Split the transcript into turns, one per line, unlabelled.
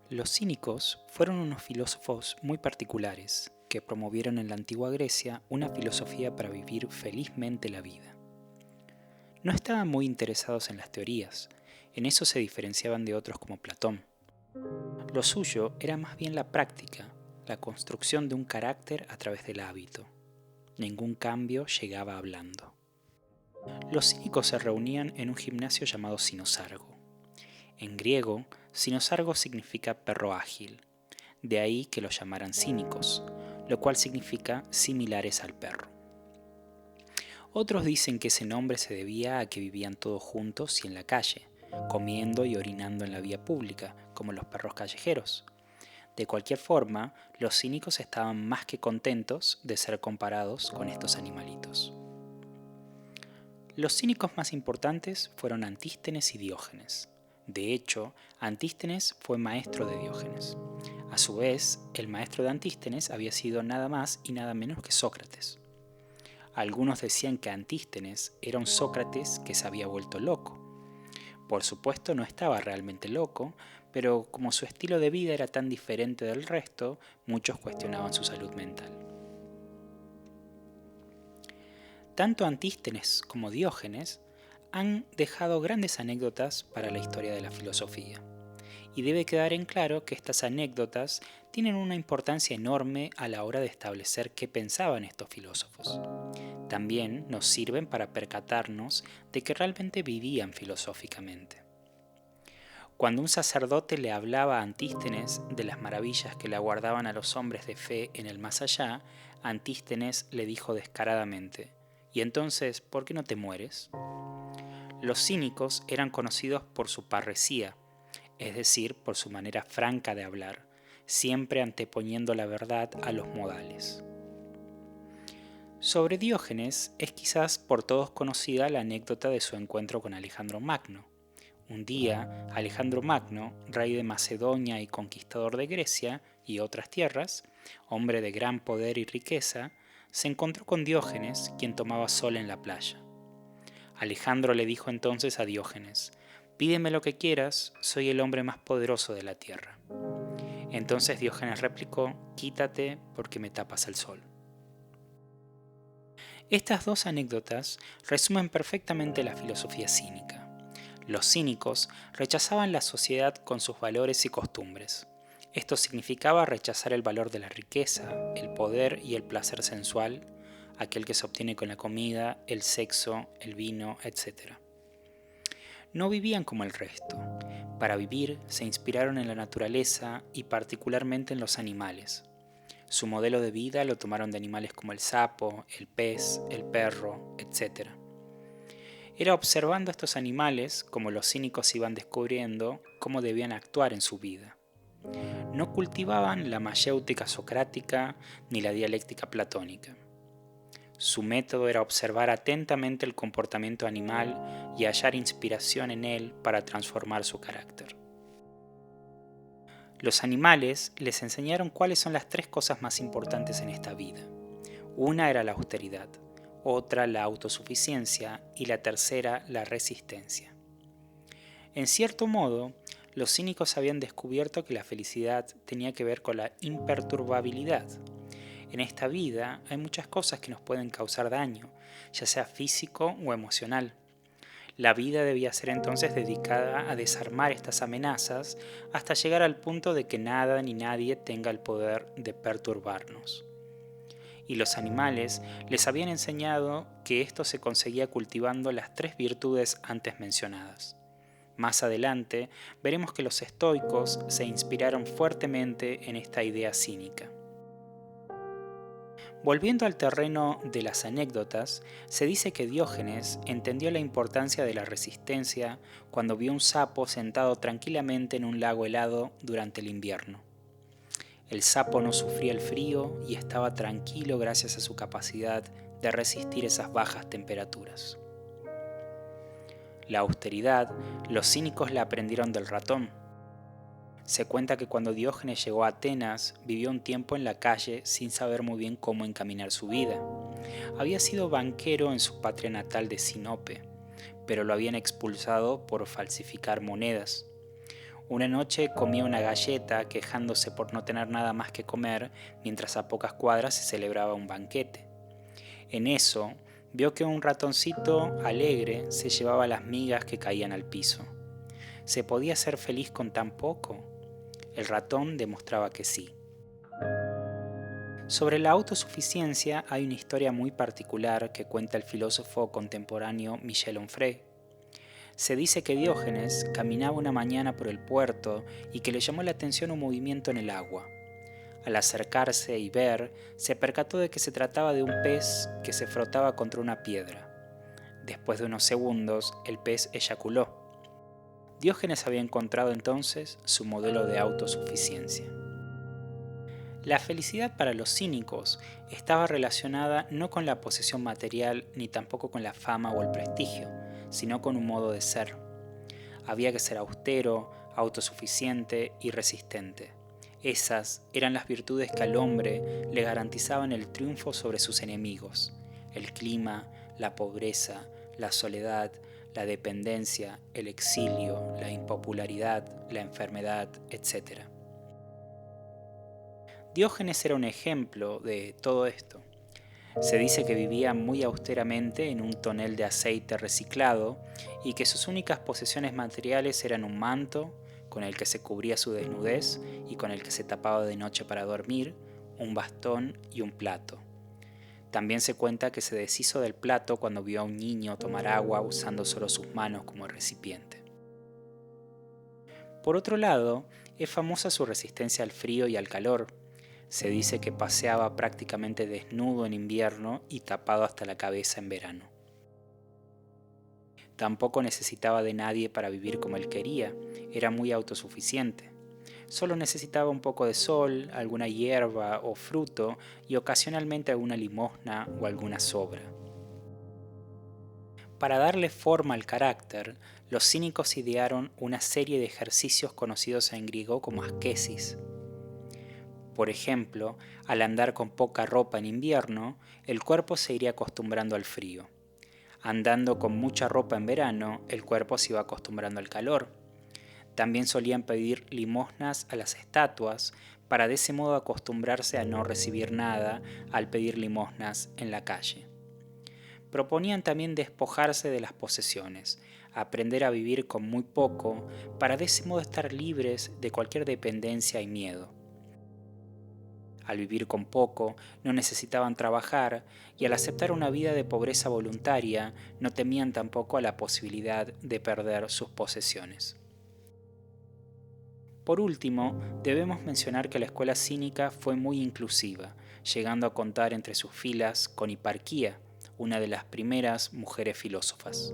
Los cínicos fueron unos filósofos muy particulares que promovieron en la antigua Grecia una filosofía para vivir felizmente la vida. No estaban muy interesados en las teorías, en eso se diferenciaban de otros como Platón. Lo suyo era más bien la práctica, la construcción de un carácter a través del hábito. Ningún cambio llegaba hablando. Los cínicos se reunían en un gimnasio llamado Cinosargo. En griego, Cinosargo significa perro ágil, de ahí que lo llamaran cínicos, lo cual significa similares al perro. Otros dicen que ese nombre se debía a que vivían todos juntos y en la calle, comiendo y orinando en la vía pública, como los perros callejeros. De cualquier forma, los cínicos estaban más que contentos de ser comparados con estos animalitos. Los cínicos más importantes fueron Antístenes y Diógenes. De hecho, Antístenes fue maestro de Diógenes. A su vez, el maestro de Antístenes había sido nada más y nada menos que Sócrates. Algunos decían que Antístenes era un Sócrates que se había vuelto loco. Por supuesto no estaba realmente loco, pero como su estilo de vida era tan diferente del resto, muchos cuestionaban su salud mental. Tanto Antístenes como Diógenes han dejado grandes anécdotas para la historia de la filosofía. Y debe quedar en claro que estas anécdotas tienen una importancia enorme a la hora de establecer qué pensaban estos filósofos. También nos sirven para percatarnos de que realmente vivían filosóficamente. Cuando un sacerdote le hablaba a Antístenes de las maravillas que le aguardaban a los hombres de fe en el más allá, Antístenes le dijo descaradamente: «¿Y entonces por qué no te mueres?». Los cínicos eran conocidos por su parresía, es decir, por su manera franca de hablar, siempre anteponiendo la verdad a los modales. Sobre Diógenes es quizás por todos conocida la anécdota de su encuentro con Alejandro Magno. Un día, Alejandro Magno, rey de Macedonia y conquistador de Grecia y otras tierras, hombre de gran poder y riqueza, se encontró con Diógenes, quien tomaba sol en la playa. Alejandro le dijo entonces a Diógenes: «Pídeme lo que quieras, soy el hombre más poderoso de la tierra». Entonces Diógenes replicó: «Quítate porque me tapas el sol». Estas dos anécdotas resumen perfectamente la filosofía cínica. Los cínicos rechazaban la sociedad con sus valores y costumbres. Esto significaba rechazar el valor de la riqueza, el poder y el placer sensual, aquel que se obtiene con la comida, el sexo, el vino, etc. No vivían como el resto. Para vivir se inspiraron en la naturaleza y particularmente en los animales. Su modelo de vida lo tomaron de animales como el sapo, el pez, el perro, etc. Era observando a estos animales como los cínicos iban descubriendo cómo debían actuar en su vida. No cultivaban la mayéutica socrática ni la dialéctica platónica. Su método era observar atentamente el comportamiento animal y hallar inspiración en él para transformar su carácter. Los animales les enseñaron cuáles son las tres cosas más importantes en esta vida. Una era la austeridad, otra la autosuficiencia y la tercera la resistencia. En cierto modo, los cínicos habían descubierto que la felicidad tenía que ver con la imperturbabilidad. En esta vida hay muchas cosas que nos pueden causar daño, ya sea físico o emocional. La vida debía ser entonces dedicada a desarmar estas amenazas hasta llegar al punto de que nada ni nadie tenga el poder de perturbarnos. Y los animales les habían enseñado que esto se conseguía cultivando las tres virtudes antes mencionadas. Más adelante veremos que los estoicos se inspiraron fuertemente en esta idea cínica. Volviendo al terreno de las anécdotas, se dice que Diógenes entendió la importancia de la resistencia cuando vio un sapo sentado tranquilamente en un lago helado durante el invierno. El sapo no sufría el frío y estaba tranquilo gracias a su capacidad de resistir esas bajas temperaturas. La austeridad, los cínicos la aprendieron del ratón. Se cuenta que cuando Diógenes llegó a Atenas, vivió un tiempo en la calle sin saber muy bien cómo encaminar su vida. Había sido banquero en su patria natal de Sinope, pero lo habían expulsado por falsificar monedas. Una noche comía una galleta quejándose por no tener nada más que comer, mientras a pocas cuadras se celebraba un banquete. En eso, vio que un ratoncito alegre se llevaba las migas que caían al piso. ¿Se podía ser feliz con tan poco? El ratón demostraba que sí. Sobre la autosuficiencia hay una historia muy particular que cuenta el filósofo contemporáneo Michel Onfray. Se dice que Diógenes caminaba una mañana por el puerto y que le llamó la atención un movimiento en el agua. Al acercarse y ver, se percató de que se trataba de un pez que se frotaba contra una piedra. Después de unos segundos, el pez eyaculó. Diógenes había encontrado entonces su modelo de autosuficiencia. La felicidad para los cínicos estaba relacionada no con la posesión material ni tampoco con la fama o el prestigio, sino con un modo de ser. Había que ser austero, autosuficiente y resistente. Esas eran las virtudes que al hombre le garantizaban el triunfo sobre sus enemigos: el clima, la pobreza, la soledad, la dependencia, el exilio, la impopularidad, la enfermedad, etc. Diógenes era un ejemplo de todo esto. Se dice que vivía muy austeramente en un tonel de aceite reciclado y que sus únicas posesiones materiales eran un manto con el que se cubría su desnudez y con el que se tapaba de noche para dormir, un bastón y un plato. También se cuenta que se deshizo del plato cuando vio a un niño tomar agua usando solo sus manos como recipiente. Por otro lado, es famosa su resistencia al frío y al calor. Se dice que paseaba prácticamente desnudo en invierno y tapado hasta la cabeza en verano. Tampoco necesitaba de nadie para vivir como él quería, era muy autosuficiente. Solo necesitaba un poco de sol, alguna hierba o fruto y ocasionalmente alguna limosna o alguna sobra. Para darle forma al carácter, los cínicos idearon una serie de ejercicios conocidos en griego como asquesis. Por ejemplo, al andar con poca ropa en invierno, el cuerpo se iría acostumbrando al frío. Andando con mucha ropa en verano, el cuerpo se iba acostumbrando al calor. También solían pedir limosnas a las estatuas para de ese modo acostumbrarse a no recibir nada al pedir limosnas en la calle. Proponían también despojarse de las posesiones, aprender a vivir con muy poco para de ese modo estar libres de cualquier dependencia y miedo. Al vivir con poco, no necesitaban trabajar y al aceptar una vida de pobreza voluntaria, no temían tampoco a la posibilidad de perder sus posesiones. Por último, debemos mencionar que la escuela cínica fue muy inclusiva, llegando a contar entre sus filas con Hiparquía, una de las primeras mujeres filósofas.